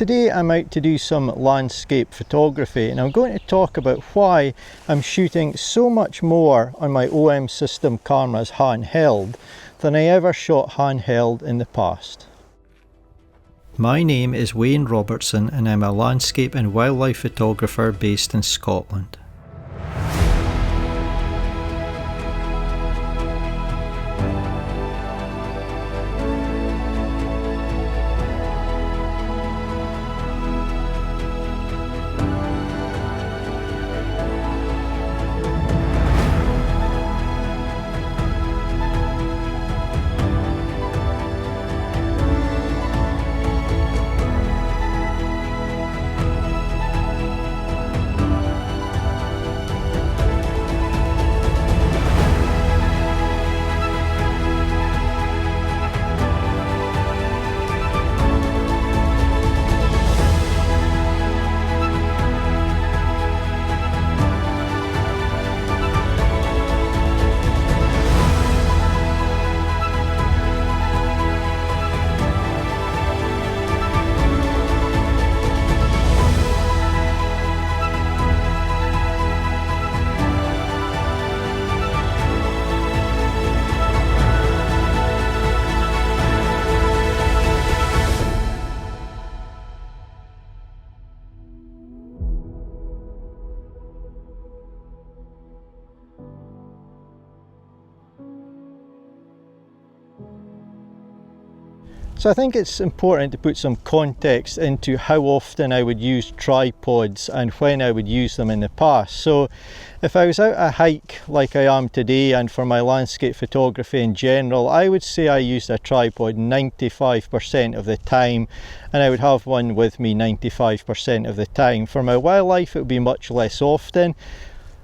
Today I'm out to do some landscape photography, and I'm going to talk about why I'm shooting so much more on my OM system cameras handheld than I ever shot handheld in the past. My name is Wayne Robertson and I'm a landscape and wildlife photographer based in Scotland. So I think it's important to put some context into how often I would use tripods and when I would use them in the past. So if I was out a hike like I am today, and for my landscape photography in general, I would say I used a tripod 95% of the time, and I would have one with me 95% of the time. For my wildlife it would be much less often.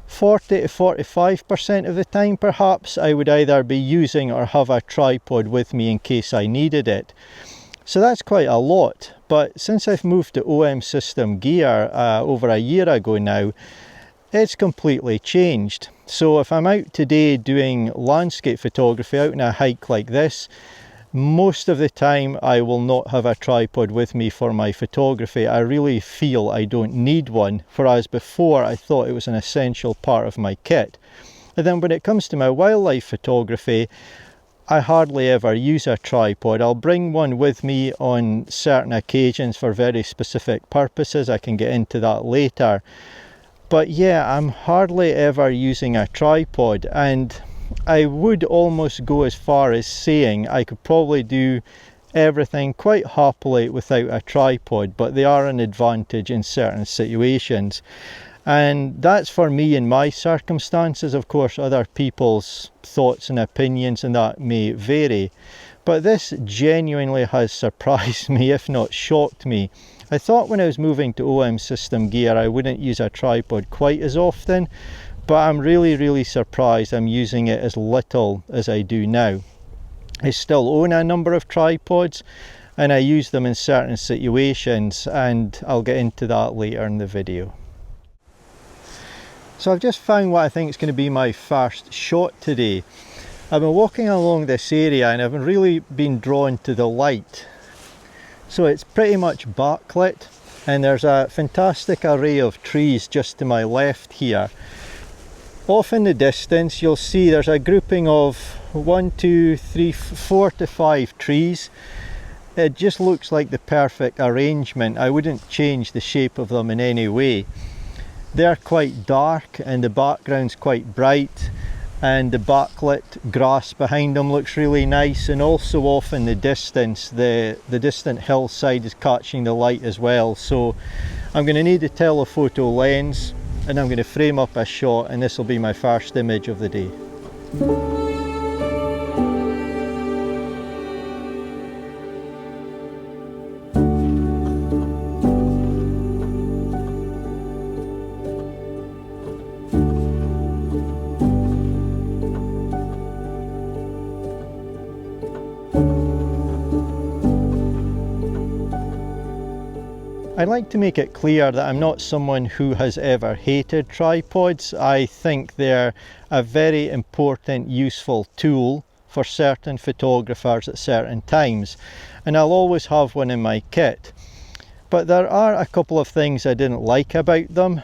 40 to 45% of the time perhaps I would either be using or have a tripod with me in case I needed it. So that's quite a lot, but since I've moved to OM system gear over a year ago now, it's completely changed. So if I'm out today doing landscape photography out on a hike like this, most of the time I will not have a tripod with me for my photography. I really feel I don't need one, whereas before I thought it was an essential part of my kit. And then when it comes to my wildlife photography, I hardly ever use a tripod. I'll bring one with me on certain occasions for very specific purposes. I can get into that later. But yeah, I'm hardly ever using a tripod, and I would almost go as far as saying I could probably do everything quite happily without a tripod, but they are an advantage in certain situations. And that's for me in my circumstances. Of course, other people's thoughts and opinions and that may vary. But this genuinely has surprised me, if not shocked me. I thought when I was moving to OM system gear I wouldn't use a tripod quite as often, but I'm really surprised I'm using it as little as I do now. I still own a number of tripods and I use them in certain situations, and I'll get into that later in the video. So I've just found what I think is going to be my first shot today. I've been walking along this area and I've really been drawn to the light. So it's pretty much backlit and there's a fantastic array of trees just to my left here. Off in the distance you'll see there's a grouping of 4 to 5 trees. It just looks like the perfect arrangement. I wouldn't change the shape of them in any way. They're quite dark and the background's quite bright, and the backlit grass behind them looks really nice, and also off in the distance the distant hillside is catching the light as well. So I'm going to need a telephoto lens and I'm going to frame up a shot, and this will be my first image of the day. I'd like to make it clear that I'm not someone who has ever hated tripods. I think they're a very important, useful tool for certain photographers at certain times, and I'll always have one in my kit. But there are a couple of things I didn't like about them.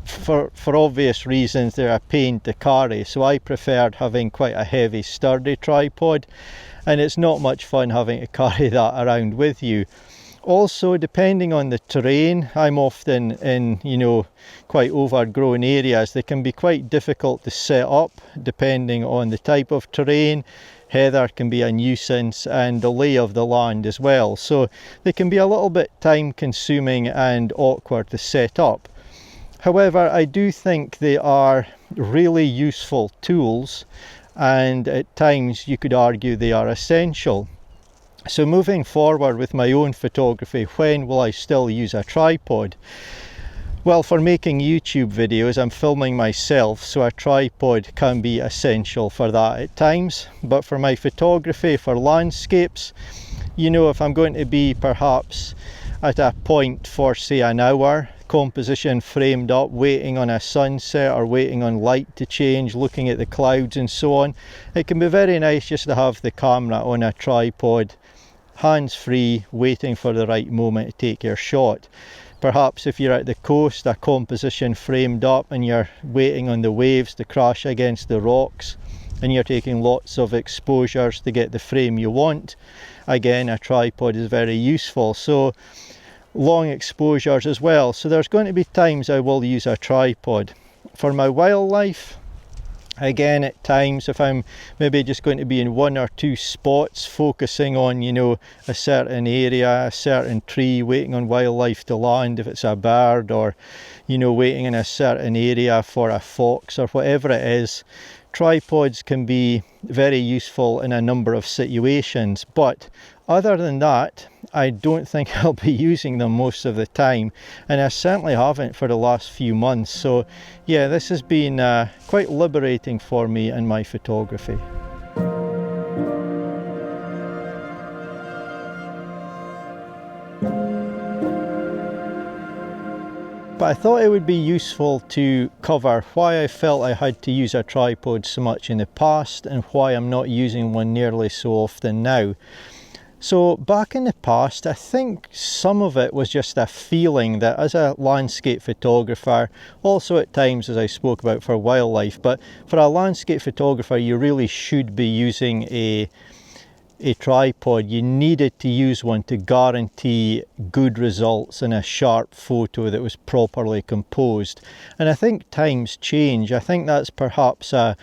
For obvious reasons, they're a pain to carry, so I preferred having quite a heavy, sturdy tripod, and it's not much fun having to carry that around with you. Also, depending on the terrain, I'm often in, quite overgrown areas. They can be quite difficult to set up depending on the type of terrain. Heather can be a nuisance, and the lay of the land as well. So they can be a little bit time consuming and awkward to set up. However, I do think they are really useful tools, and at times you could argue they are essential. So moving forward with my own photography, when will I still use a tripod? Well, for making YouTube videos, I'm filming myself, so a tripod can be essential for that at times. But for my photography, for landscapes, if I'm going to be perhaps at a point for say an hour, composition framed up, waiting on a sunset or waiting on light to change, looking at the clouds and so on, it can be very nice just to have the camera on a tripod, hands free, waiting for the right moment to take your shot. Perhaps if you're at the coast, a composition framed up and you're waiting on the waves to crash against the rocks, and you're taking lots of exposures to get the frame you want. Again, a tripod is very useful. So long exposures as well. So there's going to be times I will use a tripod. For my wildlife, again, at times if I'm maybe just going to be in one or two spots focusing on a certain area, a certain tree, waiting on wildlife to land if it's a bird, or waiting in a certain area for a fox or whatever it is, tripods can be very useful in a number of situations. But other than that, I don't think I'll be using them most of the time, and I certainly haven't for the last few months. So yeah, this has been quite liberating for me in my photography. But I thought it would be useful to cover why I felt I had to use a tripod so much in the past and why I'm not using one nearly so often now. So back in the past, I think some of it was just a feeling that as a landscape photographer, also at times as I spoke about for wildlife, but for a landscape photographer you really should be using a tripod. You needed to use one to guarantee good results in a sharp photo that was properly composed. And I think times change. I think that's perhaps a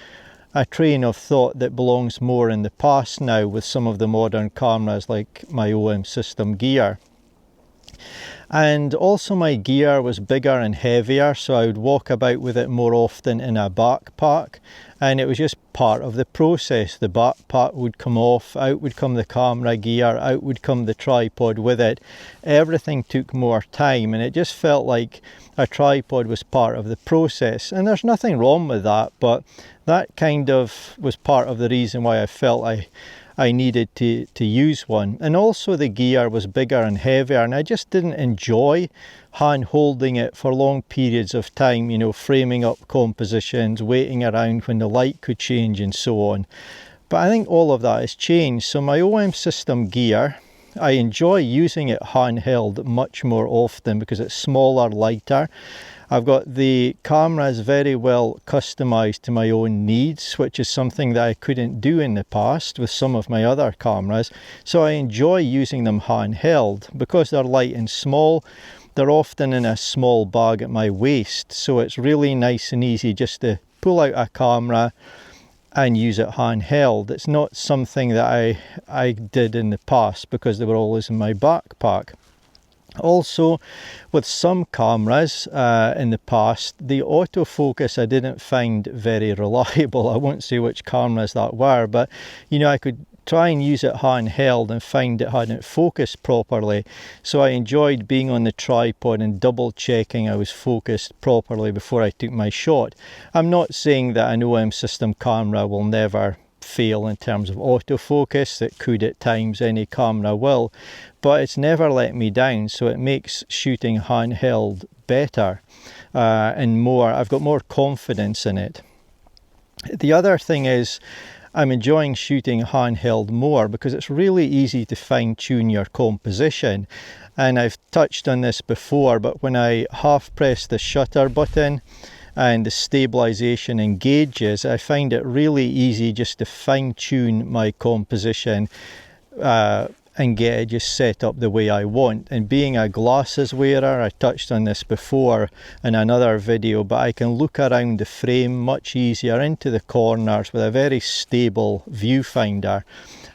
train of thought that belongs more in the past now with some of the modern cameras like my OM system gear. And also my gear was bigger and heavier, so I would walk about with it more often in a backpack, and it was just part of the process. The backpack would come off, out would come the camera gear, out would come the tripod with it. Everything took more time, and it just felt like a tripod was part of the process. And there's nothing wrong with that, but that kind of was part of the reason why I felt I needed to use one. And also the gear was bigger and heavier, and I just didn't enjoy hand holding it for long periods of time, framing up compositions, waiting around when the light could change and so on. But I think all of that has changed. So my OM system gear, I enjoy using it handheld much more often because it's smaller, lighter. I've got the cameras very well customized to my own needs, which is something that I couldn't do in the past with some of my other cameras. So I enjoy using them handheld because they're light and small. They're often in a small bag at my waist, so it's really nice and easy just to pull out a camera and use it handheld. It's not something that I did in the past because they were always in my backpack. Also, with some cameras in the past, the autofocus I didn't find very reliable. I won't say which cameras that were, but I could try and use it handheld and find it hadn't focused properly. So I enjoyed being on the tripod and double checking I was focused properly before I took my shot. I'm not saying that an OM system camera will never fail in terms of autofocus. It could at times, any camera will, but it's never let me down, so it makes shooting handheld better and more. I've got more confidence in it. The other thing is I'm enjoying shooting handheld more because it's really easy to fine-tune your composition. And I've touched on this before, but when I half press the shutter button and the stabilisation engages, I find it really easy just to fine tune my composition and get it just set up the way I want. And being a glasses wearer, I touched on this before in another video, but I can look around the frame much easier into the corners with a very stable viewfinder,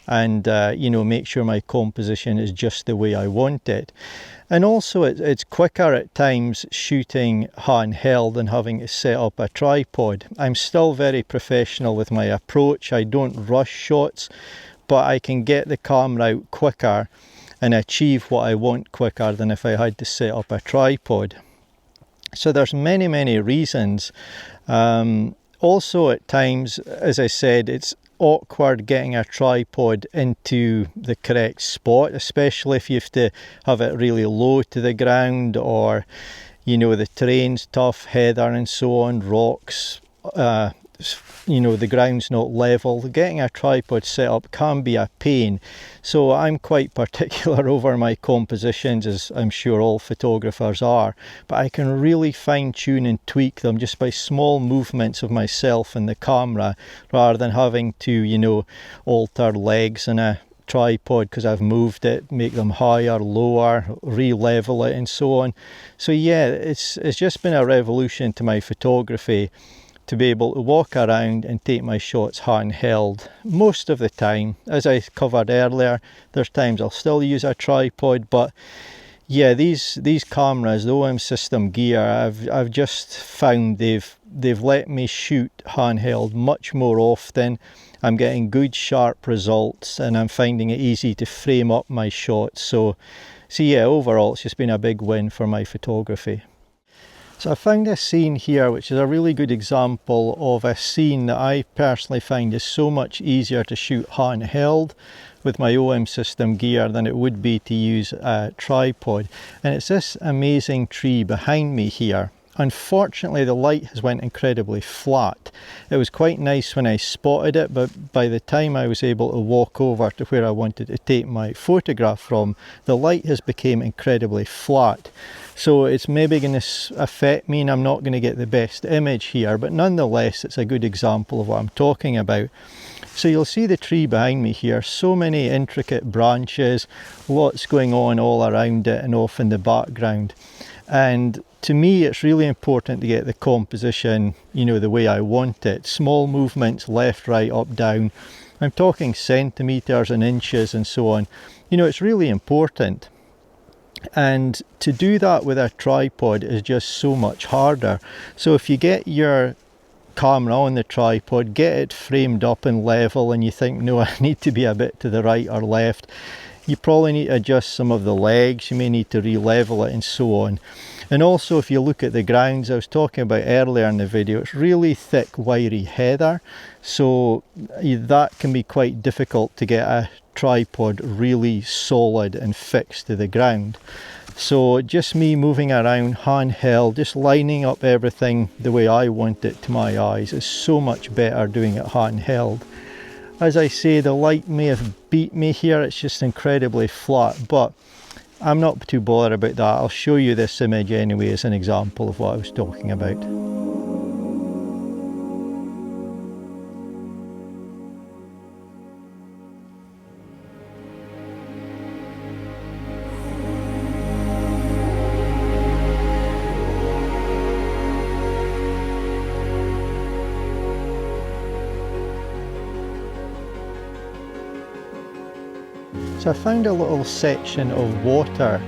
and you know, make sure my composition is just the way I want it. And also it's quicker at times shooting handheld than having to set up a tripod. I'm still very professional with my approach. I don't rush shots, but I can get the camera out quicker and achieve what I want quicker than if I had to set up a tripod. So there's many reasons. Also at times, as I said, it's awkward getting a tripod into the correct spot, especially if you have to have it really low to the ground, or you know, the terrain's tough, heather and so on, rocks, you know, the ground's not level. Getting a tripod set up can be a pain, so I'm quite particular over my compositions, as I'm sure all photographers are, but I can really fine tune and tweak them just by small movements of myself and the camera, rather than having to, you know, alter legs in a tripod because I've moved it, make them higher, lower, re-level it and so on. So yeah, it's just been a revolution to my photography to be able to walk around and take my shots handheld most of the time. As I covered earlier, there's times I'll still use a tripod, but yeah, these cameras, the OM system gear, I've just found they've let me shoot handheld much more often. I'm getting good sharp results, and I'm finding it easy to frame up my shots. So yeah, overall it's just been a big win for my photography. So I found this scene here, which is a really good example of a scene that I personally find is so much easier to shoot handheld with my OM system gear than it would be to use a tripod. And it's this amazing tree behind me here. Unfortunately, the light has went incredibly flat. It was quite nice when I spotted it, but by the time I was able to walk over to where I wanted to take my photograph from, the light has become incredibly flat. So it's maybe going to affect me and I'm not going to get the best image here, but nonetheless it's a good example of what I'm talking about. So you'll see the tree behind me here, so many intricate branches, lots going on all around it and off in the background. And to me it's really important to get the composition, you know, the way I want it. Small movements, left, right, up, down. I'm talking centimetres and inches and so on. You know, it's really important. And to do that with a tripod is just so much harder. So if you get your camera on the tripod, get it framed up and level, and you think, no, I need to be a bit to the right or left, you probably need to adjust some of the legs, you may need to re-level it and so on. And also if you look at the grounds I was talking about earlier in the video, it's really thick, wiry heather, so that can be quite difficult to get a tripod really solid and fixed to the ground. So just me moving around handheld, just lining up everything the way I want it to my eyes, is so much better doing it handheld. As I say, the light may have beat me here, it's just incredibly flat, but I'm not too bothered about that. I'll show you this image anyway as an example of what I was talking about. So I found a little section of water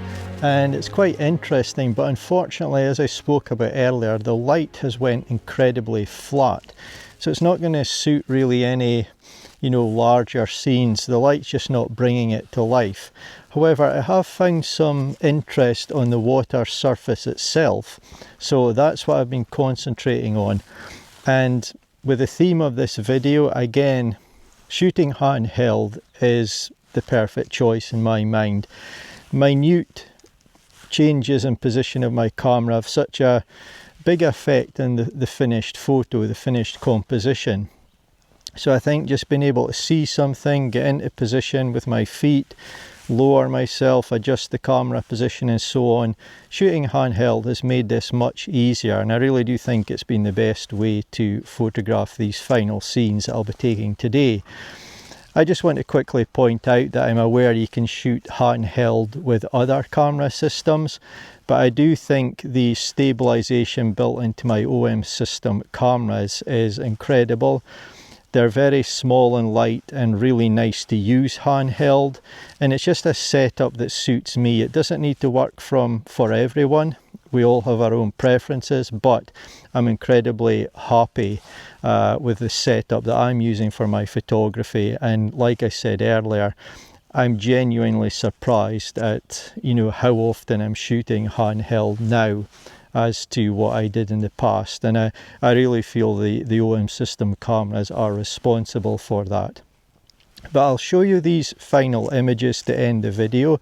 and it's quite interesting, but unfortunately, as I spoke about earlier, the light has went incredibly flat. So it's not going to suit really any, you know, larger scenes. The light's just not bringing it to life. However, I have found some interest on the water surface itself. So that's what I've been concentrating on. And with the theme of this video, again, shooting handheld is the perfect choice in my mind. Minute changes in position of my camera have such a big effect on the finished photo, the finished composition. So I think just being able to see something, get into position with my feet, lower myself, adjust the camera position and so on, shooting handheld has made this much easier, and I really do think it's been the best way to photograph these final scenes that I'll be taking today. I just want to quickly point out that I'm aware you can shoot handheld with other camera systems, but I do think the stabilisation built into my OM system cameras is incredible. They're very small and light and really nice to use handheld, and it's just a setup that suits me. It doesn't need to work for everyone. We all have our own preferences, but I'm incredibly happy with the setup that I'm using for my photography. And like I said earlier, I'm genuinely surprised at how often I'm shooting handheld now as to what I did in the past, and I really feel the OM system cameras are responsible for that. But I'll show you these final images to end the video.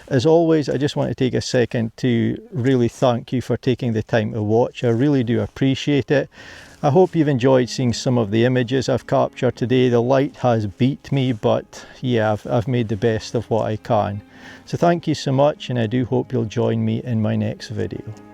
As always, I just want to take a second to really thank you for taking the time to watch. I really do appreciate it. I hope you've enjoyed seeing some of the images I've captured today. The light has beat me, but yeah, I've made the best of what I can. So thank you so much, and I do hope you'll join me in my next video.